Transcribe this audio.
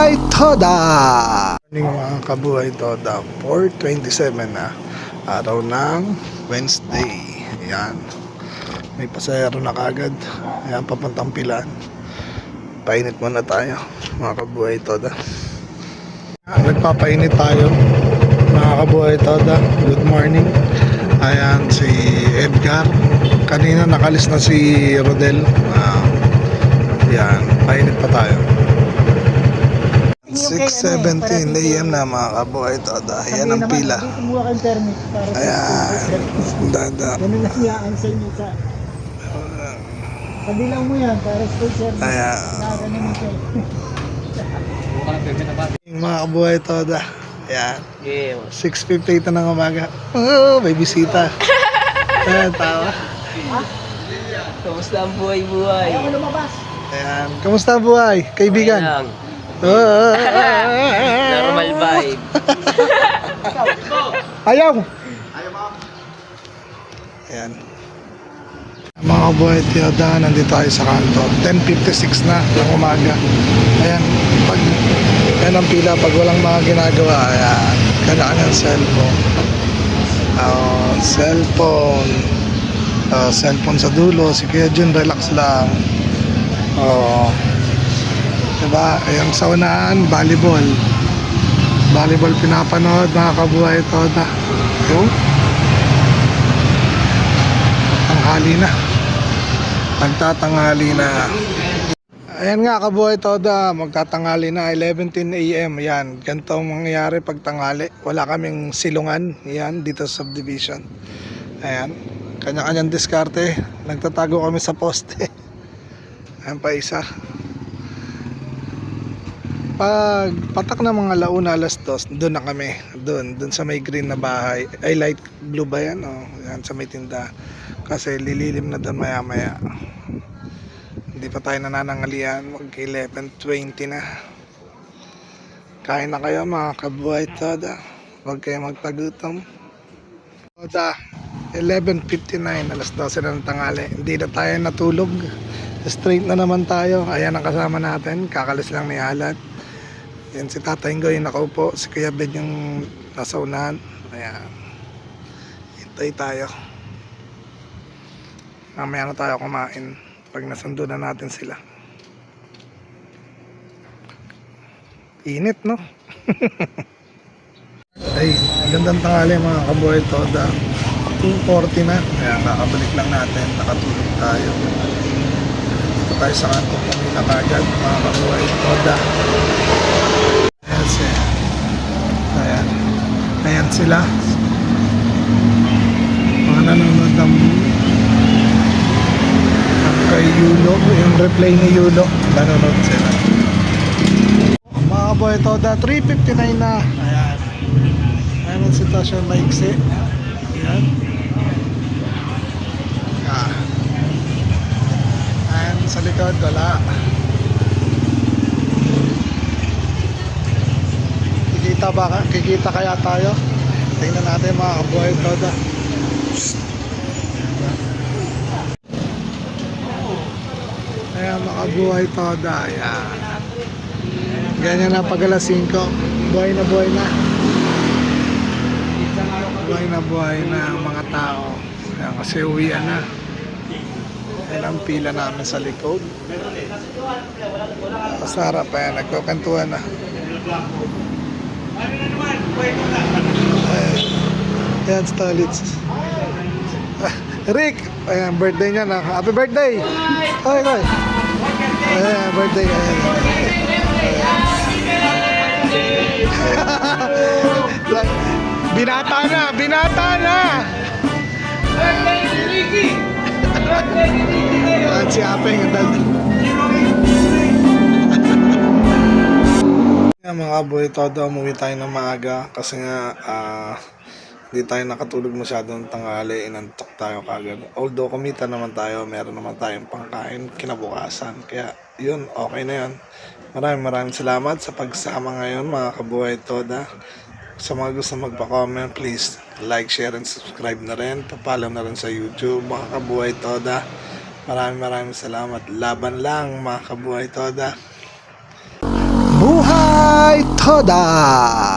Kabuhay Toda! Morning mga Kabuhay Toda, 4:27 na, araw ng Wednesday. Ayan, may pasahero na kagad. Ayan, papuntang Pilan. Painit muna tayo mga Kabuhay Toda. Nagpapainit tayo mga Kabuhay Toda. Good morning. Ayan si Edgar. Kanina nakalis na si Rodel. Ayan, painit pa tayo. 6:17 AM na mga Kabuhay Toda. Ayan ang pila. Ayan, dada. Ganun lang yan sa inyo sa... Pabilang mo yan para special. Ayan. Mga Kabuhay Toda. Ayan. 6:58 na ng umaga. Oh, may bisita. Ayan, tawa. Kamusta ang buhay-buhay? Ayaw mo lumabas. Ayan. Kamusta ang buhay, kaibigan? Ayan. Oh, Normal vibe. ayaw! Ayan. Mga Kabuhay Toda, nandito tayo sa kanto. 10:56 na ng umaga. Ayan, pag yan ang pila, pag walang mga ginagawa, ayan, kanya-kanyang cellphone. Cellphone sa dulo. Si Kuya Jun, relax lang. Diba? Yung sa unahan, volleyball pinapanood mga Kabuhay Toda. Yung tanghali na, magtatanghali na. Ayan nga Kabuhay Toda, magtatanghali na, 11:10 AM. Yan, ganito ang mangyayari pag tanghali. Wala kaming silungan yan dito sa subdivision. Ayan, kanya-kanyang diskarte. Nagtatago kami sa poste. Ayan pa isa. Pag patak na mga launa, alas 2, doon na kami. Doon sa may green na bahay. Ay, light blue ba yan? Oh, yan sa may tinda. Kasi lililim na doon maya maya. Hindi pa tayo nananangalian. Mag 11:20 na. Kain na kayo mga Kabuhay Toda. Huwag kayo magpagutom. Toda, 11:59, alas 12 na ng tanghali. Hindi na tayo natulog. Straight na naman tayo. Ayan ang kasama natin. Kakalis lang ni Alan. Yan si Tatay Ngoy nakaupo. Si Kuya Ben yung nasa unahan. Ayan. Hintay tayo. Mamaya na tayo kumain pag nasundo na natin sila. Init, no? Ay, gandang tanghali mga Kabuhay Toda. 2:40 na. Ayan, nakabalik lang natin. Nakatulog tayo. Dito tayo sa kantong Pamila kagad mga Kabuhay Toda. Ayan. Ayan sila. Mga nanonood ng kay Yulo. Yung replay ni Yulo. Nanonood sila. Mga Kabuhay Toda, 3:59 na. Ayan. Ayan ang sitwasyon, maiksi. Ayan. Ayan sa likod, wala. Kikita kaya tayo? Tingnan natin mga Kabuhay Toda. Ayan mga Kabuhay Toda. Ayan. Ganyan na pag alas 5. Buhay na buhay na. Buhay na buhay na ang mga tao. Ayan, kasi uwian na. Ayan ang pila namin sa likod. Masarap. Ayan, nagkakantuhan na. Ayan, Stolitz. Rick! Ayan, birthday niya na. Happy birthday! Okay, okay. Ayan, birthday. Ayan. Binata na! Binata na! Ayan, si Apeng. Mga Kabuhay Toda, umuwi tayo ng maaga kasi nga hindi tayo nakatulog masyado ng tanghali, inantok tayo kagad. Although kumita naman tayo, meron naman tayong pangkain kinabukasan, kaya yun, okay na yun. Maraming salamat sa pagsama ngayon mga Kabuhay Toda. Sa mga gusto magpa-comment, please like, share, and subscribe na rin. Papalaw na rin sa YouTube mga Kabuhay Toda. Maraming salamat. Laban lang mga Kabuhay Toda. Buhay! Toda!